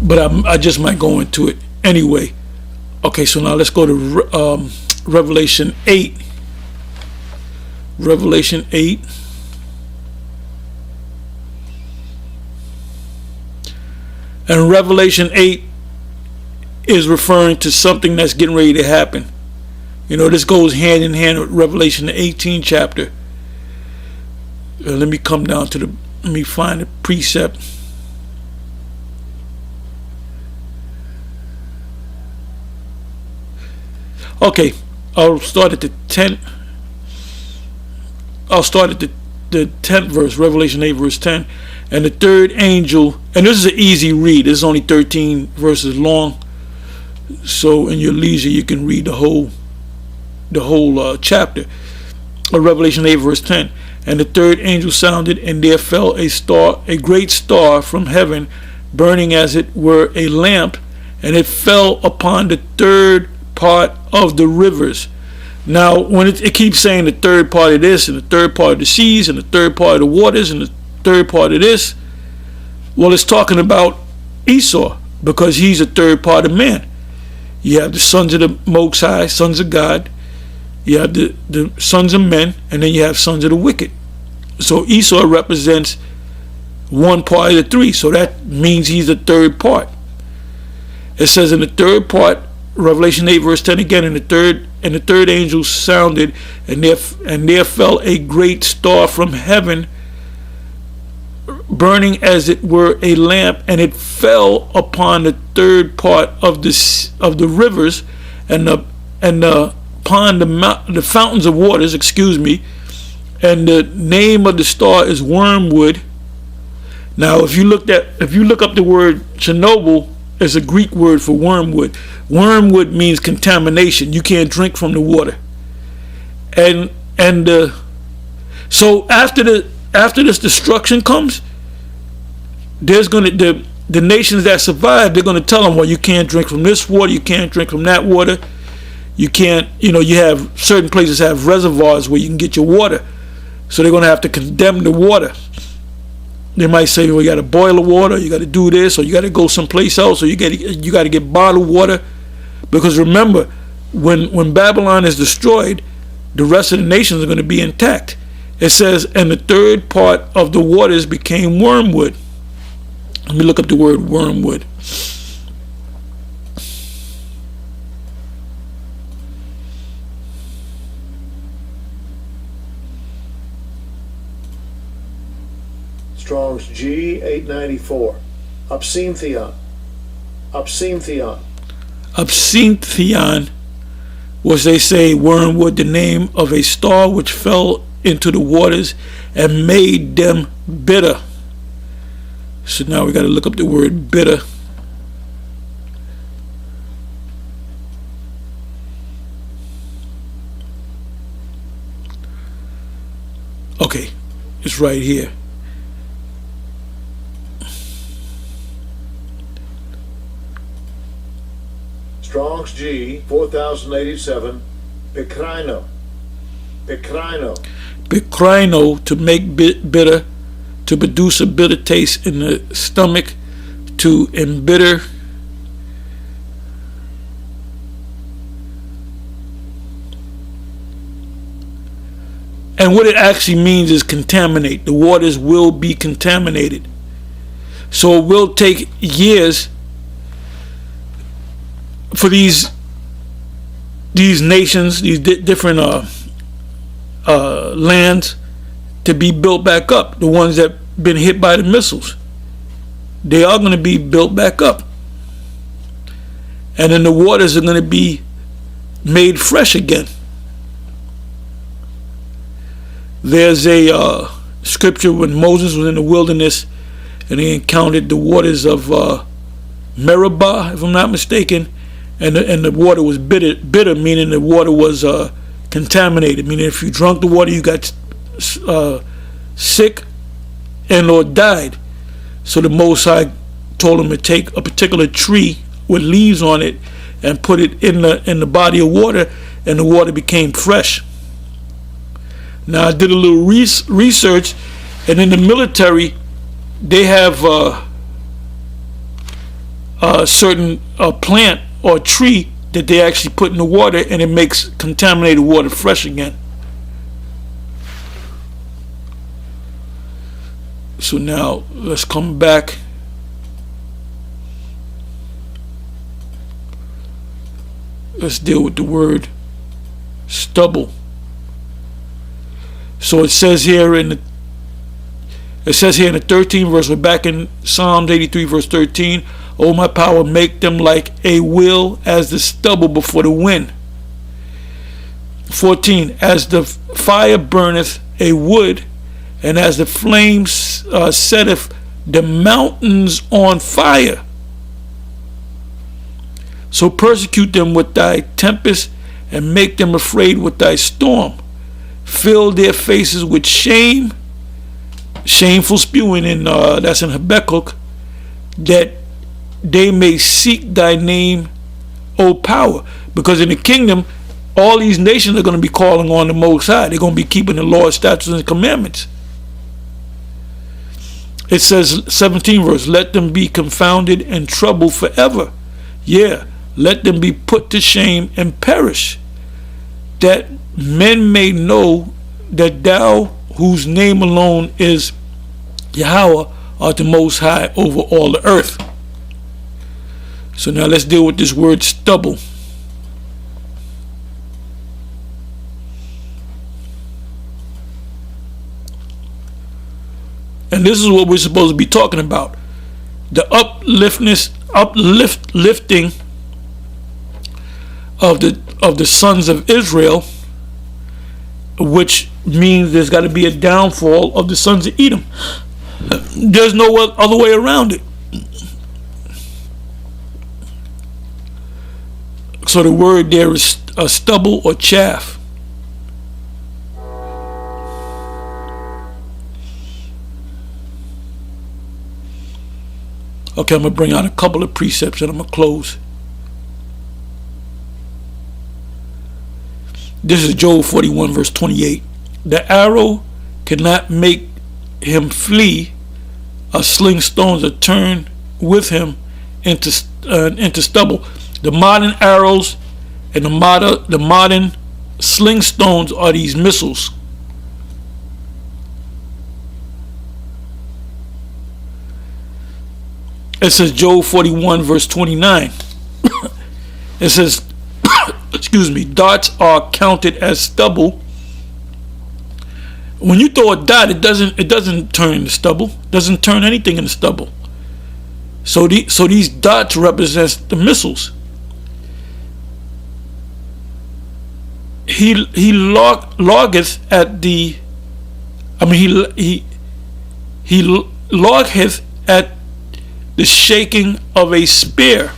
but I just might go into it anyway. Okay, so now let's go to Revelation 8. Revelation 8. And Revelation 8 is referring to something that's getting ready to happen. This goes hand in hand with Revelation, the 18th chapter. Let me come down to let me find the precept. Okay, I'll start at the 10th. I'll start at the 10th verse, Revelation 8 verse 10. And the third angel, and this is an easy read. This is only 13 verses long. So in your leisure, you can read the whole chapter of Revelation 8 verse 10. And the third angel sounded, and there fell a great star from heaven, burning as it were a lamp, and it fell upon the third part of the rivers. Now, when it keeps saying the third part of this, and the third part of the seas, and the third part of the waters, and the third part of this, well, it's talking about Esau, because he's a third part of man. You have the sons of the Most High, sons of God. You have the sons of men, and then you have sons of the wicked. So Esau represents one part of the three. So that means he's the third part. It says in the third part, Revelation 8 verse 10 again, and the third angel sounded, and there fell a great star from heaven, burning as it were a lamp, and it fell upon the third part of the rivers, and upon the fountains of waters, and the name of the star is wormwood. Now, if you look up the word Chernobyl, it's a Greek word for wormwood. Wormwood means contamination. You can't drink from the water. So after this destruction comes, there's the nations that survive, they're going to tell them, well, you can't drink from this water, you can't drink from that water, you can't, you have certain places have reservoirs where you can get your water, so they're going to have to condemn the water. They might say, well, you got to boil the water, you got to do this, or you got to go someplace else, or you got to get bottled water, because remember, when Babylon is destroyed, the rest of the nations are going to be intact. It says, and the third part of the waters became wormwood. Let me look up the word wormwood. Strong's G 894. Absinthion. Absinthion. Absinthion was, they say, wormwood, the name of a star which fell into the waters and made them bitter. So now we got to look up the word bitter. Okay, it's right here. Strong's G 4087. Picrino. Picrino. Picrino, to make bitter, to produce a bitter taste in the stomach, to embitter. And what it actually means is contaminate. The waters will be contaminated. So it will take years for these nations, these different lands, to be built back up. The ones that been hit by the missiles, they are going to be built back up, and then the waters are going to be made fresh again. There's a scripture when Moses was in the wilderness and he encountered the waters of Meribah, if I'm not mistaken, and the water was bitter, meaning the water was contaminated, meaning if you drank the water you got sick and or died. So the Most High told him to take a particular tree with leaves on it and put it in the body of water, and the water became fresh. Now I did a little research, and in the military they have certain plant or tree that they actually put in the water, and it makes contaminated water fresh again. So now let's come back. Let's deal with the word stubble. So it says here in the 13th verse, we're back in Psalms 83 verse 13. O my power, make them like a will as the stubble before the wind. 14. As the fire burneth a wood, and as the flames setteth the mountains on fire, so persecute them with thy tempest, and make them afraid with thy storm. Fill their faces with shame, shameful spewing, and that's in Habakkuk, that they may seek thy name, O power. Because in the kingdom, all these nations are going to be calling on the Most High. They're going to be keeping the law, statutes, and commandments. It says, 17 verse, let them be confounded and troubled forever. Yeah, let them be put to shame and perish, that men may know that thou, whose name alone is Yahweh, art the Most High over all the earth. So now let's deal with this word stubble. And this is what we're supposed to be talking about. The uplifting of the sons of Israel, which means there's got to be a downfall of the sons of Edom. There's no other way around it. So the word there is stubble or chaff. Okay, I'm going to bring out a couple of precepts and I'm going to close. This is Job 41 verse 28. The arrow cannot make him flee. A sling stones are turned with him into stubble. The modern arrows and the modern sling stones are these missiles. It says Job 41 verse 29. It says, excuse me, darts are counted as stubble. When you throw a dot, it doesn't turn into stubble. It doesn't turn anything into stubble. So these dots represent the missiles. He loggeth at the, he loggeth at the shaking of a spear.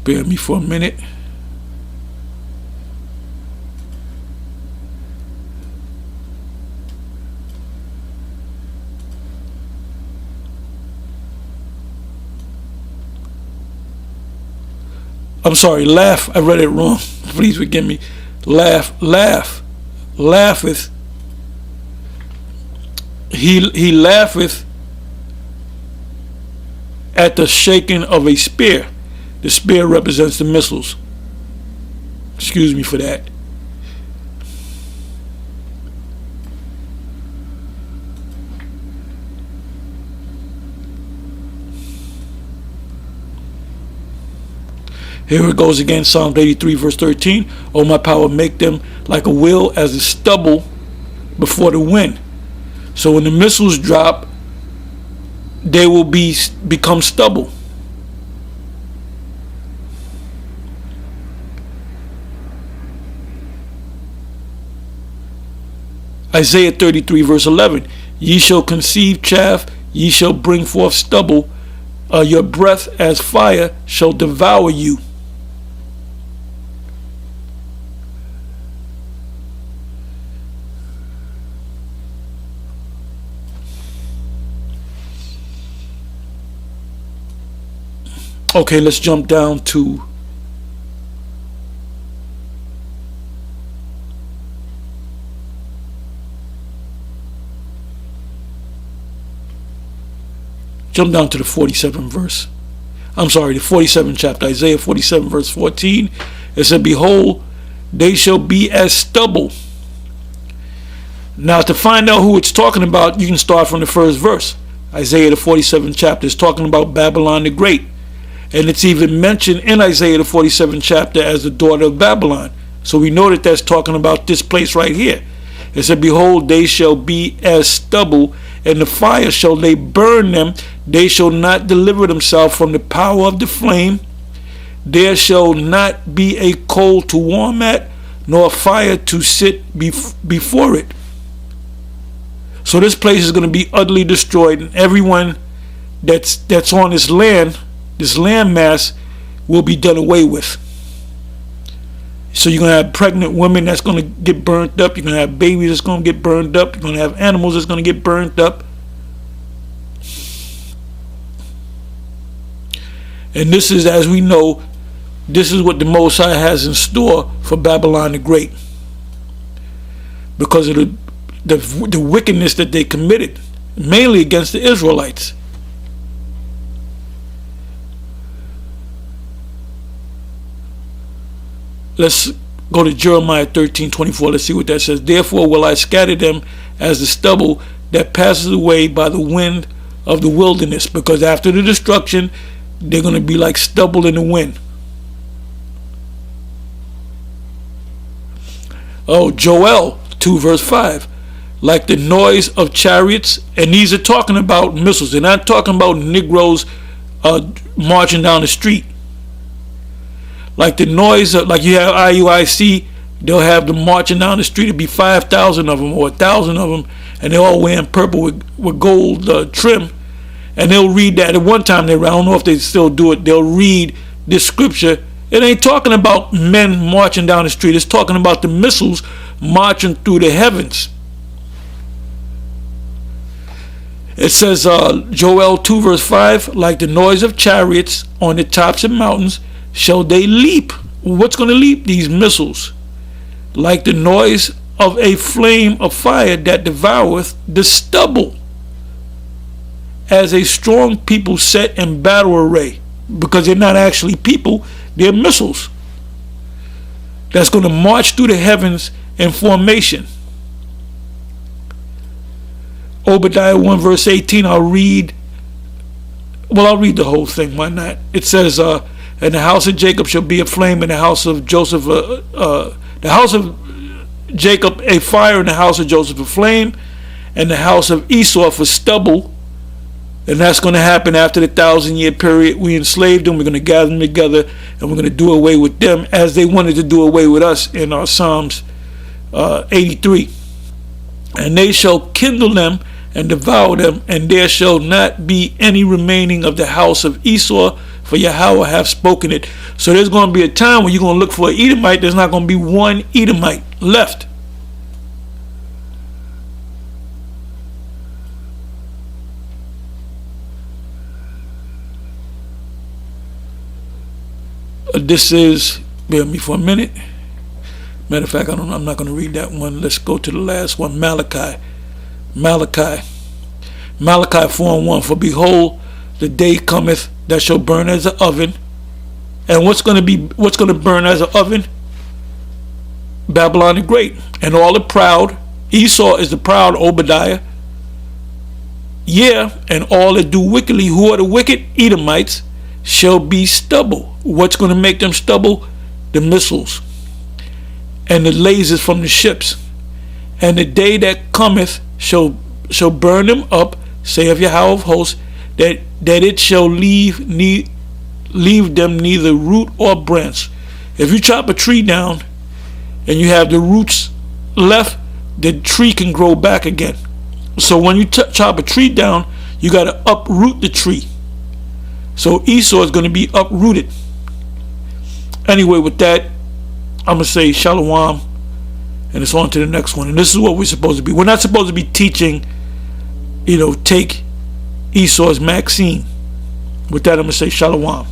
Bear me for a minute. I'm sorry, laugh. I read it wrong. Please forgive me. Laugheth. He laugheth at the shaking of a spear. The spear represents the missiles. Excuse me for that. Here it goes again, Psalm 83 verse 13. O my power, make them like a will as the stubble before the wind. So when the missiles drop, they will become stubble. Isaiah 33 verse 11. Ye shall conceive chaff, ye shall bring forth stubble, your breath as fire shall devour you. Okay, let's jump down to Jump down to the 47th verse. I'm sorry, the 47th chapter, Isaiah 47 verse 14. It said, behold, they shall be as stubble. Now, to find out who it's talking about, you can start from the first verse. Isaiah the 47th chapter is talking about Babylon the Great. And it's even mentioned in Isaiah the 47th chapter as the daughter of Babylon. So we know that that's talking about this place right here. It said, behold, they shall be as stubble, and the fire shall they burn them. They shall not deliver themselves from the power of the flame. There shall not be a coal to warm at, nor a fire to sit before it. So this place is going to be utterly destroyed, and everyone that's on this land mass, will be done away with. So you're going to have pregnant women that's going to get burnt up. You're going to have babies that's going to get burned up. You're going to have animals that's going to get burnt up. And this is, as we know, this is what the Most High has in store for Babylon the Great, because of the wickedness that they committed, mainly against the Israelites. Let's go to Jeremiah 13:24. Let's see what that says. Therefore will I scatter them as the stubble that passes away by the wind of the wilderness, because after the destruction, they're going to be like stubble in the wind. Oh, Joel 2 verse 5. Like the noise of chariots, and these are talking about missiles. They're not talking about Negroes marching down the street. Like the noise of, like you have IUIC, they'll have them marching down the street. It'll be 5,000 of them or 1,000 of them, and they're all wearing purple with gold trim. And they'll read that. At one time, I don't know if they still do it, they'll read this scripture. It ain't talking about men marching down the street. It's talking about the missiles marching through the heavens. It says, Joel 2 verse 5, like the noise of chariots on the tops of mountains, shall they leap. What's going to leap? These missiles. Like the noise of a flame of fire that devoureth the stubble, as a strong people set in battle array. Because they're not actually people, they're missiles that's going to march through the heavens in formation. Obadiah 1 verse 18, I'll read the whole thing, why not? It says, and the house of Jacob shall be a flame, and the house of Joseph, the house of Jacob a fire, and the house of Joseph a flame, and the house of Esau for stubble. And that's going to happen after the 1,000-year period. We enslaved them. We're going to gather them together, and we're going to do away with them as they wanted to do away with us in our Psalms 83. And they shall kindle them and devour them, and there shall not be any remaining of the house of Esau, for Yahweh hath spoken it. So there's going to be a time when you're going to look for an Edomite. There's not going to be one Edomite left. This is, bear with me for a minute. Matter of fact, I'm not going to read that one. Let's go to the last one, Malachi 4:1. For behold, the day cometh that shall burn as an oven. And what's going to burn as an oven? Babylon the Great. And all the proud. Esau is the proud, Obadiah. Yeah, and all that do wickedly, who are the wicked? Edomites, shall be stubble. What's going to make them stubble? The missiles and the lasers from the ships. And the day that cometh shall burn them up, saith Yahweh of hosts, that it shall leave them neither root or branch. If you chop a tree down and you have the roots left, the tree can grow back again. So when you chop a tree down, you got to uproot the tree. So Esau is going to be uprooted. Anyway, with that, I'm going to say shalom, and it's on to the next one. And this is what we're supposed to be. We're not supposed to be teaching, take Esau's Maxine. With that, I'm going to say shalom.